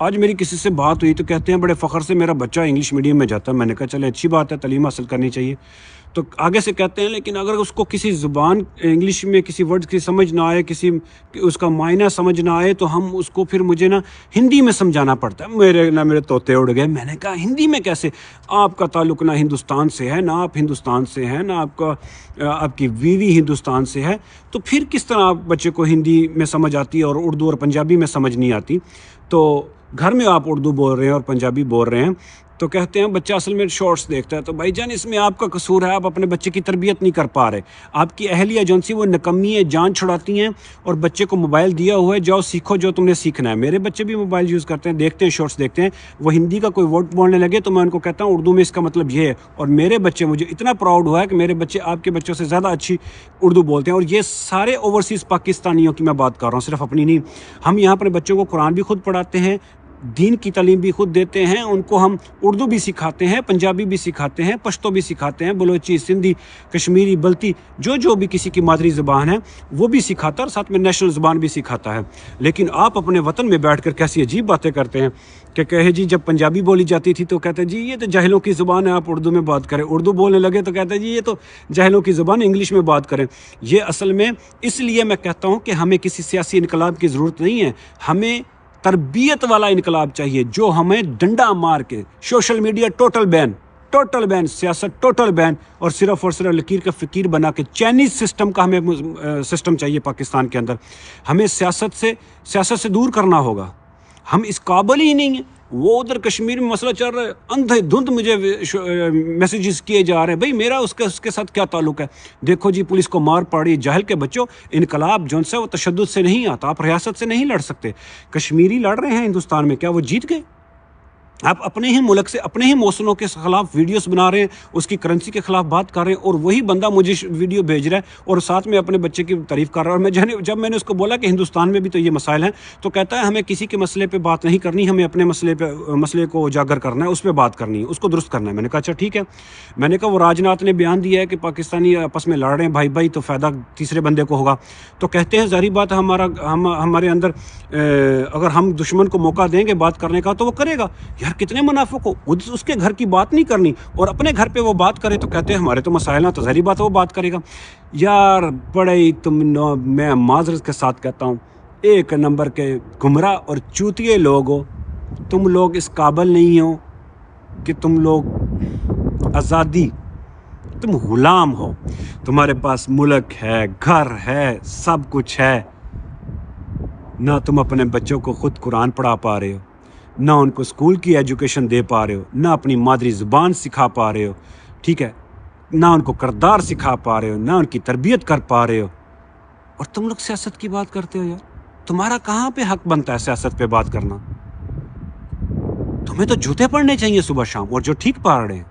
آج میری کسی سے بات ہوئی تو کہتے ہیں بڑے فخر سے میرا بچہ انگلش میڈیم میں جاتا ہے. میں نے کہا چلے اچھی بات ہے, تعلیم حاصل کرنی چاہیے. تو آگے سے کہتے ہیں لیکن اگر اس کو کسی زبان انگلش میں کسی ورڈ کی سمجھ نہ آئے, کسی اس کا معنی سمجھ نہ آئے, تو ہم اس کو پھر مجھے نا ہندی میں سمجھانا پڑتا ہے. میرے طوطے اڑ گئے. میں نے کہا ہندی میں کیسے؟ آپ کا تعلق نہ ہندوستان سے ہے, نہ آپ ہندوستان سے ہیں, نہ آپ کی بیوی ہندوستان سے ہے, تو پھر کس طرح آپ بچے کو ہندی میں سمجھ آتی ہے اور اردو اور پنجابی میں سمجھ نہیں آتی؟ تو گھر میں آپ اردو بول رہے ہیں اور پنجابی بول رہے ہیں, تو کہتے ہیں بچہ اصل میں شارٹس دیکھتا ہے. تو بھائی جان اس میں آپ کا قصور ہے, آپ اپنے بچے کی تربیت نہیں کر پا رہے. آپ کی اہلیہ جون سی وہ نکمی ہے, جان چھڑاتی ہیں اور بچے کو موبائل دیا ہوا ہے, جاؤ سیکھو جو تم نے سیکھنا ہے. میرے بچے بھی موبائل یوز کرتے ہیں, دیکھتے ہیں شارٹس دیکھتے ہیں, وہ ہندی کا کوئی ورڈ بولنے لگے تو میں ان کو کہتا ہوں اردو میں اس کا مطلب یہ ہے. اور میرے بچے, مجھے اتنا پراؤڈ ہوا ہے کہ میرے بچے آپ کے بچوں سے زیادہ اچھی اردو بولتے ہیں. اور یہ سارے اوورسیز پاکستانیوں کی میں بات کر رہا ہوں, صرف اپنی نہیں. ہم یہاں اپنے بچوں کو قرآن بھی خود پڑھاتے ہیں, دین کی تعلیم بھی خود دیتے ہیں, ان کو ہم اردو بھی سکھاتے ہیں, پنجابی بھی سکھاتے ہیں, پشتو بھی سکھاتے ہیں, بلوچی, سندھی, کشمیری, بلتی, جو بھی کسی کی مادری زبان ہے وہ بھی سکھاتا ہے, اور ساتھ میں نیشنل زبان بھی سکھاتا ہے. لیکن آپ اپنے وطن میں بیٹھ کر کیسی عجیب باتیں کرتے ہیں کہ کہے جی جب پنجابی بولی جاتی تھی تو کہتے ہیں جی یہ تو جاہلوں کی زبان ہے, آپ اردو میں بات کریں. اردو بولنے لگے تو کہتے ہیں جی یہ تو جاہلوں کی زبان ہے, انگلش میں بات کریں. یہ اصل میں اس لیے میں کہتا ہوں کہ ہمیں کسی سیاسی انقلاب کی ضرورت نہیں ہے, ہمیں تربیت والا انقلاب چاہیے جو ہمیں ڈنڈا مار کے, سوشل میڈیا ٹوٹل بین, سیاست ٹوٹل بین, اور صرف لکیر کا فقیر بنا کے چائنیز سسٹم کا ہمیں سسٹم چاہیے پاکستان کے اندر. ہمیں سیاست سے دور کرنا ہوگا. ہم اس قابل ہی نہیں ہیں. وہ ادھر کشمیر میں مسئلہ چل رہا ہے, اندھے دھند مجھے میسیجز کیے جا رہے ہیں, بھائی میرا اس کے ساتھ کیا تعلق ہے؟ دیکھو جی پولیس کو مار پاڑی. جاہل کے بچوں, انقلاب جون سا وہ تشدد سے نہیں آتا, آپ ریاست سے نہیں لڑ سکتے. کشمیری لڑ رہے ہیں ہندوستان میں, کیا وہ جیت گئے؟ آپ اپنے ہی ملک سے, اپنے ہی موسموں کے خلاف ویڈیوز بنا رہے ہیں, اس کی کرنسی کے خلاف بات کر رہے ہیں, اور وہی بندہ مجھے ویڈیو بھیج رہا ہے اور ساتھ میں اپنے بچے کی تعریف کر رہا ہے. اور جب میں نے اس کو بولا کہ ہندوستان میں بھی تو یہ مسائل ہیں, تو کہتا ہے ہمیں کسی کے مسئلے پہ بات نہیں کرنی, ہمیں اپنے مسئلے کو اجاگر کرنا ہے, اس پہ بات کرنی ہے, اس کو درست کرنا ہے. میں نے کہا اچھا ٹھیک ہے. میں نے کہا وہ راجناتھ نے بیان دیا ہے کہ پاکستانی آپس میں لڑ رہے ہیں بھائی تو فائدہ تیسرے بندے کو ہوگا. تو کہتے ہیں ظاہری بات ہمارے اندر اگر ہم دشمن کو موقع دیں گے بات کرنے کا تو وہ کرے گا. یار کتنے منافق ہو, اس کے گھر کی بات نہیں کرنی اور اپنے گھر پہ وہ بات کرے, تو کہتے ہیں ہمارے تو مسائل ہیں, تو ظاہری بات ہے وہ بات کرے گا. یار بڑے ہی میں معذرت کے ساتھ کہتا ہوں, ایک نمبر کے گمراہ اور چوتیے لوگ ہو. تم لوگ اس قابل نہیں ہو کہ تم لوگ آزادی, تم غلام ہو. تمہارے پاس ملک ہے, گھر ہے, سب کچھ ہے, نہ تم اپنے بچوں کو خود قرآن پڑھا پا رہے ہو, نہ ان کو اسکول کی ایجوکیشن دے پا رہے ہو, نہ اپنی مادری زبان سکھا پا رہے ہو, ٹھیک ہے, نہ ان کو کردار سکھا پا رہے ہو, نہ ان کی تربیت کر پا رہے ہو, اور تم لوگ سیاست کی بات کرتے ہو. یار تمہارا کہاں پہ حق بنتا ہے سیاست پہ بات کرنا؟ تمہیں تو جوتے پڑنے چاہیے صبح شام, اور جو ٹھیک پا رہے ہیں.